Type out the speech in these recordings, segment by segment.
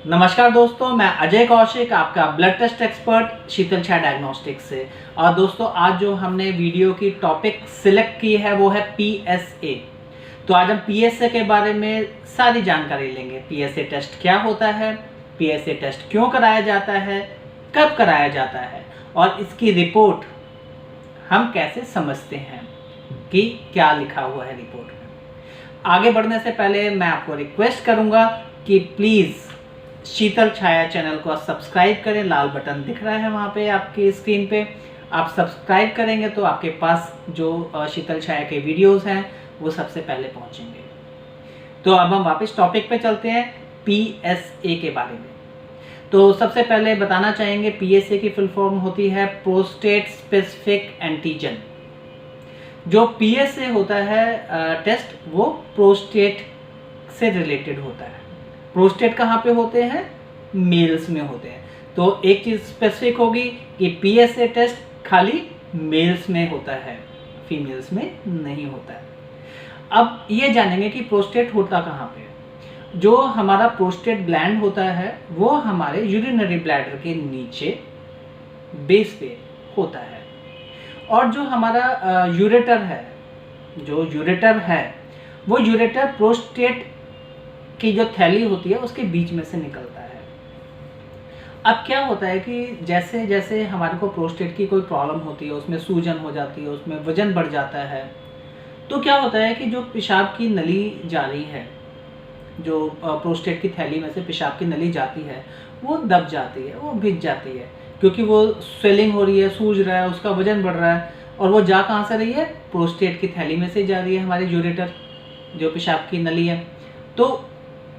नमस्कार दोस्तों, मैं अजय कौशिक, आपका ब्लड टेस्ट एक्सपर्ट शीतल छाया डायग्नोस्टिक्स से। और दोस्तों, आज जो हमने वीडियो की टॉपिक सिलेक्ट की है वो है पीएसए। तो आज हम पीएसए के बारे में सारी जानकारी लेंगे। पीएसए टेस्ट क्या होता है, पीएसए टेस्ट क्यों कराया जाता है, कब कराया जाता है और इसकी रिपोर्ट हम कैसे समझते हैं कि क्या लिखा हुआ है रिपोर्ट में। आगे बढ़ने से पहले मैं आपको रिक्वेस्ट करूंगा कि प्लीज़ शीतल छाया चैनल को सब्सक्राइब करें। लाल बटन दिख रहा है वहाँ पे आपकी स्क्रीन पे, आप सब्सक्राइब करेंगे तो आपके पास जो शीतल छाया के वीडियोस हैं वो सबसे पहले पहुँचेंगे। तो अब हम वापस टॉपिक पे चलते हैं, पीएसए के बारे में। तो सबसे पहले बताना चाहेंगे, पीएसए की फुल फॉर्म होती है प्रोस्टेट स्पेसिफिक एंटीजन। जो पीएसए होता है टेस्ट, वो प्रोस्टेट से रिलेटेड होता है। प्रोस्टेट कहाँ पे होते हैं? मेल्स में होते हैं। तो एक चीज़ स्पेसिफिक होगी कि पीएसए टेस्ट खाली मेल्स में होता है, फीमेल्स में नहीं होता है। अब ये जानेंगे कि प्रोस्टेट होता कहाँ पे। जो हमारा प्रोस्टेट ग्लैंड होता है वो हमारे यूरिनरी ब्लैडर के नीचे बेस पे होता है। और जो हमारा यूरेटर है, वो यूरेटर प्रोस्टेट की जो थैली होती है उसके बीच में से निकलता है। अब क्या होता है कि जैसे जैसे हमारे को प्रोस्टेट की कोई प्रॉब्लम होती है, उसमें सूजन हो जाती है, उसमें वजन बढ़ जाता है, तो क्या होता है कि जो पेशाब की नली जा रही है, जो प्रोस्टेट की थैली में से पेशाब की नली जाती है, वो दब जाती है, वो भिज जाती है, क्योंकि वो स्वेलिंग हो रही है, सूज रहा है, उसका वजन बढ़ रहा है। और वो जा कहाँ से रही है? प्रोस्टेट की थैली में से जा रही है, हमारी यूरेटर जो पेशाब की नली है। तो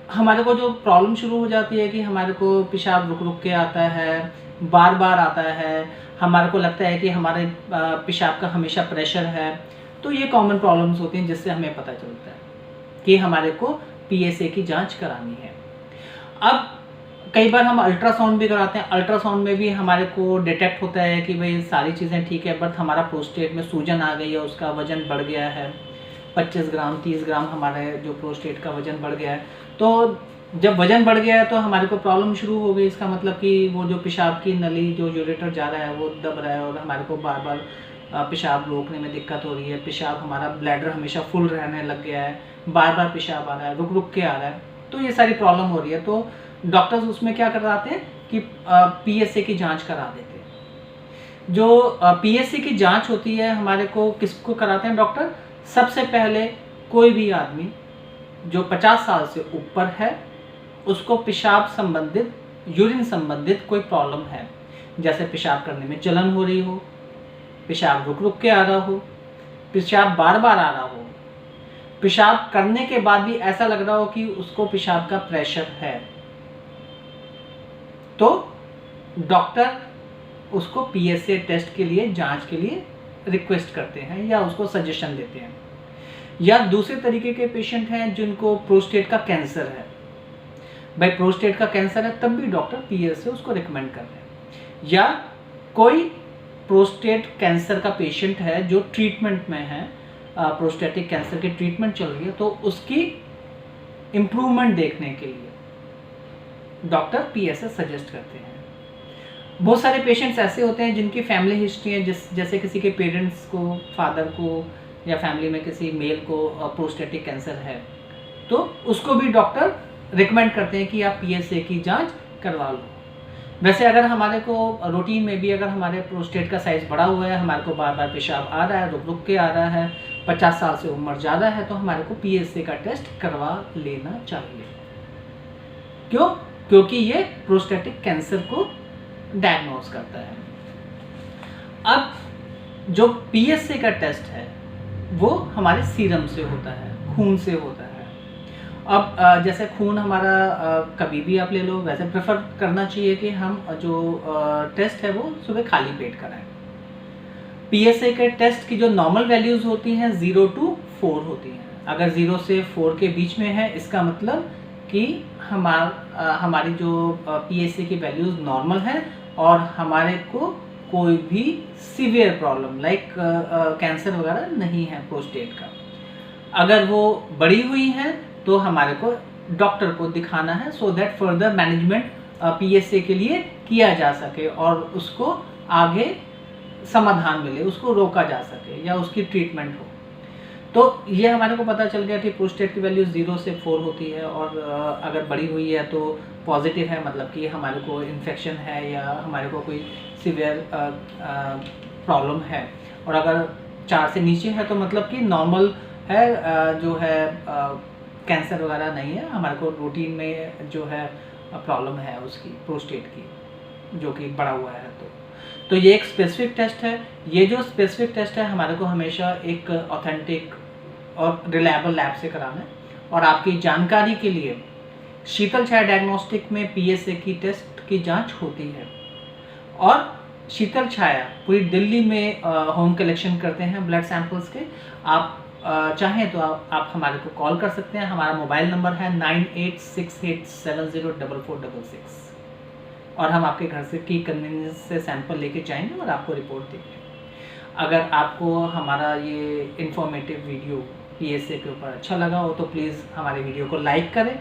हमारे को जो प्रॉब्लम शुरू हो जाती है कि हमारे को पेशाब रुक रुक के आता है, बार बार आता है, हमारे को लगता है कि हमारे पेशाब का हमेशा प्रेशर है। तो ये कॉमन प्रॉब्लम्स होती हैं जिससे हमें पता चलता है कि हमारे को पीएसए की जांच करानी है। अब कई बार हम अल्ट्रासाउंड भी कराते हैं। अल्ट्रासाउंड में भी हमारे को डिटेक्ट होता है कि भाई सारी चीज़ें ठीक है, बट हमारा प्रोस्टेट में सूजन आ गई है, उसका वजन बढ़ गया है, 25 ग्राम 30 ग्राम हमारे जो प्रोस्टेट का वजन बढ़ गया है। तो जब वजन बढ़ गया है तो हमारे को प्रॉब्लम शुरू हो गई। इसका मतलब कि वो जो पेशाब की नली, जो यूरेटर जा रहा है, वो दब रहा है और हमारे को बार बार पेशाब रोकने में दिक्कत हो रही है। पेशाब, हमारा ब्लैडर हमेशा फुल रहने लग गया है, बार बार पेशाब आ रहा है, रुक रुक के आ रहा है। तो ये सारी प्रॉब्लम हो रही है। तो डॉक्टर्स उसमें क्या कराते हैं कि पीएसए की जाँच करा देते हैं। जो पीएसए की जाँच होती है, हमारे को किसको कराते हैं डॉक्टर? सबसे पहले कोई भी आदमी जो 50 साल से ऊपर है, उसको पेशाब संबंधित, यूरिन संबंधित कोई प्रॉब्लम है, जैसे पेशाब करने में जलन हो रही हो, पेशाब रुक रुक के आ रहा हो, पेशाब बार बार आ रहा हो, पेशाब करने के बाद भी ऐसा लग रहा हो कि उसको पेशाब का प्रेशर है, तो डॉक्टर उसको पीएसए टेस्ट के लिए, जांच के लिए रिक्वेस्ट करते हैं या उसको सजेशन देते हैं। या दूसरे तरीके के पेशेंट हैं जिनको प्रोस्टेट का कैंसर है। भाई प्रोस्टेट का कैंसर है, तब भी डॉक्टर पीएसए उसको रिकमेंड कर रहे हैं। या कोई प्रोस्टेट कैंसर का पेशेंट है जो ट्रीटमेंट में है, प्रोस्टेटिक कैंसर की ट्रीटमेंट चल रही है, तो उसकी इम्प्रूवमेंट देखने के लिए डॉक्टर पीएसए सजेस्ट करते हैं। बहुत सारे पेशेंट्स ऐसे होते हैं जिनकी फैमिली हिस्ट्री है, जैसे किसी के पेरेंट्स को, फादर को या फैमिली में किसी मेल को प्रोस्टेटिक कैंसर है, तो उसको भी डॉक्टर रिकमेंड करते हैं कि आप पीएसए की जांच करवा लो। वैसे अगर हमारे को रूटीन में भी अगर हमारे प्रोस्टेट का साइज़ बड़ा हुआ है, हमारे को बार बार पेशाब आ रहा है, रुक रुक के आ रहा है, 50 साल से उम्र ज़्यादा है, तो हमारे को पीएसए का टेस्ट करवा लेना चाहिए। क्यों? क्योंकि ये प्रोस्टेटिक कैंसर को डायग्नोज करता है। अब जो पीएसए का टेस्ट है वो हमारे सीरम से होता है, खून से होता है। अब जैसे खून हमारा कभी भी आप ले लो, वैसे प्रेफर करना चाहिए कि हम जो टेस्ट है वो सुबह खाली पेट कराएं। पीएसए के टेस्ट की जो नॉर्मल वैल्यूज़ होती हैं 0 to 4 होती हैं। अगर 0 से 4 के बीच में है, इसका मतलब कि हमारी जो पीएसए की वैल्यूज़ नॉर्मल है और हमारे को कोई भी सीवियर प्रॉब्लम लाइक कैंसर वगैरह नहीं है प्रोस्टेट का। अगर वो बढ़ी हुई है तो हमारे को डॉक्टर को दिखाना है, so that further management PSA के लिए किया जा सके और उसको आगे समाधान मिले, उसको रोका जा सके या उसकी ट्रीटमेंट हो। तो ये हमारे को पता चल गया कि प्रोस्टेट की वैल्यू 0 से 4 होती है, और अगर बढ़ी हुई है तो पॉजिटिव है, मतलब कि हमारे को इन्फेक्शन है या हमारे को कोई सीवियर प्रॉब्लम है, और अगर 4 से नीचे है तो मतलब कि नॉर्मल है, जो है कैंसर वगैरह नहीं है, हमारे को रूटीन में जो है प्रॉब्लम है उसकी प्रोस्टेट की जो कि बढ़ा हुआ है। तो ये एक स्पेसिफिक टेस्ट है। ये जो स्पेसिफिक टेस्ट है हमारे को हमेशा एक ऑथेंटिक और रिलायबल लैब से कराना है। और आपकी जानकारी के लिए शीतल छाया डायग्नोस्टिक में पीएसए की टेस्ट की जांच होती है, और शीतल छाया पूरी दिल्ली में होम कलेक्शन करते हैं ब्लड सैंपल्स के। आप चाहें तो आप हमारे को कॉल कर सकते हैं। हमारा मोबाइल नंबर है 9868704466, और हम आपके घर से की कन्वीनियंस से सैंपल लेके जाएंगे और आपको रिपोर्ट देंगे। अगर आपको हमारा ये इन्फॉर्मेटिव वीडियो पीएसए के ऊपर अच्छा लगा हो तो प्लीज़ हमारे वीडियो को लाइक करें,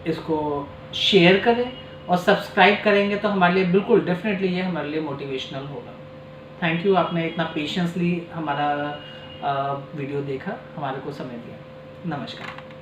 इसको शेयर करें, और सब्सक्राइब करेंगे तो हमारे लिए बिल्कुल डेफिनेटली ये हमारे लिए मोटिवेशनल होगा। थैंक यू, आपने इतना पेशेंसली हमारा वीडियो देखा, हमारे को समय दिया। नमस्कार।